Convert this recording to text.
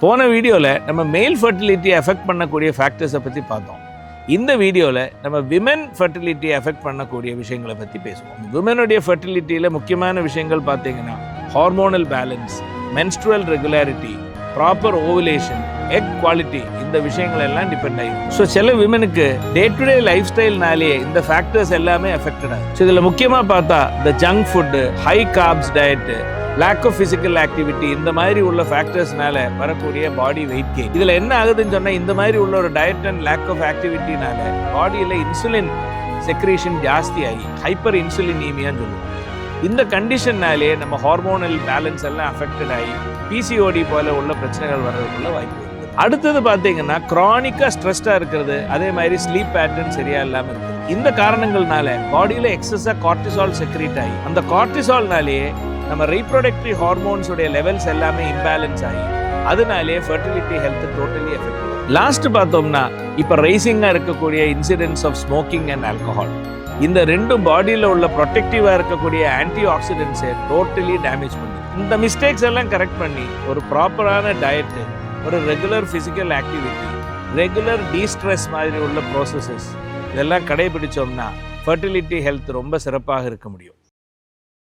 போன வீடியோவில் நம்ம மேல் ஃபர்டிலிட்டி அஃபெக்ட் பண்ணக்கூடிய ஃபேக்டர்ஸை பற்றி பார்த்தோம். இந்த வீடியோவில் நம்ம விமென் ஃபர்டிலிட்டி அஃபெக்ட் பண்ணக்கூடிய விஷயங்களை பற்றி பேசுவோம். விமெனுடைய ஃபர்டிலிட்டியில் முக்கியமான விஷயங்கள் பார்த்தீங்கன்னா hormonal balance, menstrual regularity, proper ovulation, egg quality, இந்த விஷயங்கள் எல்லாம் டிபெண்ட் ஆகிடும். ஸோ சில விமனுக்கு டே டு டே லைஃப் ஸ்டைல்னாலே இந்த ஃபேக்டர்ஸ் எல்லாமே அஃபெக்டட் ஆகும். ஸோ இதில் முக்கியமாக பார்த்தா இந்த junk food, high carbs diet, lack of physical activity, இந்த மாதிரி உள்ள ஃபேக்டர்ஸ்னால வரக்கூடிய பாடி வெயிட் கெயின். இதில் என்ன ஆகுதுன்னு சொன்னால், இந்த மாதிரி உள்ள ஒரு டயட் அண்ட் லேக் ஆஃப் ஆக்டிவிட்டினால பாடியில் இன்சுலின் செக்ரேஷன் ஜாஸ்தி ஆகி ஹைப்பர் இன்சுலினீமியான்னு சொல்லுவோம். இந்த கண்டிஷன்னாலே நம்ம ஹார்மோனல் பேலன்ஸ் எல்லாம் அஃபெக்டட் ஆகி பிசிஓடி போல உள்ள பிரச்சனைகள் வர்றதுக்குள்ள வாய்ப்பு இருக்குது. அடுத்தது பார்த்தீங்கன்னா க்ரானிக்காக ஸ்ட்ரெஸ்டாக இருக்கிறது, அதே மாதிரி ஸ்லீப் பேட்டர்ன் சரியா இல்லாமல் இருக்குது. இந்த காரணங்கள்னால பாடியில் எக்ஸஸாக கார்டிசால் செக்ரேட் ஆகி அந்த கார்டிசால்னாலேயே நம்ம ரீப்ரொடக்டிவ் ஹார்மோன்ஸ் உடைய லெவல்ஸ் எல்லாமே இம்பேலன்ஸ் ஆகி அதனாலே ஃபர்டிலிட்டி ஹெல்த் டோட்டலி எஃபெக்ட் ஆகும். லாஸ்ட் பார்த்தோம்னா இப்போ ரைசிங்காக இருக்கக்கூடிய incidents of smoking and alcohol, இந்த ரெண்டும் பாடியில் உள்ள ப்ரொடெக்டிவாக இருக்கக்கூடிய ஆன்டி ஆக்சிடென்ட்ஸை டோட்டலி டேமேஜ் பண்ணுது. இந்த மிஸ்டேக்ஸ் எல்லாம் கரெக்ட் பண்ணி ஒரு ப்ராப்பரான டயட்டு, ஒரு regular physical activity, regular destress மாதிரி உள்ள ப்ராசஸஸ் இதெல்லாம் கடைபிடிச்சோம்னா ஃபர்டிலிட்டி ஹெல்த் ரொம்ப சிறப்பாக இருக்க முடியும்.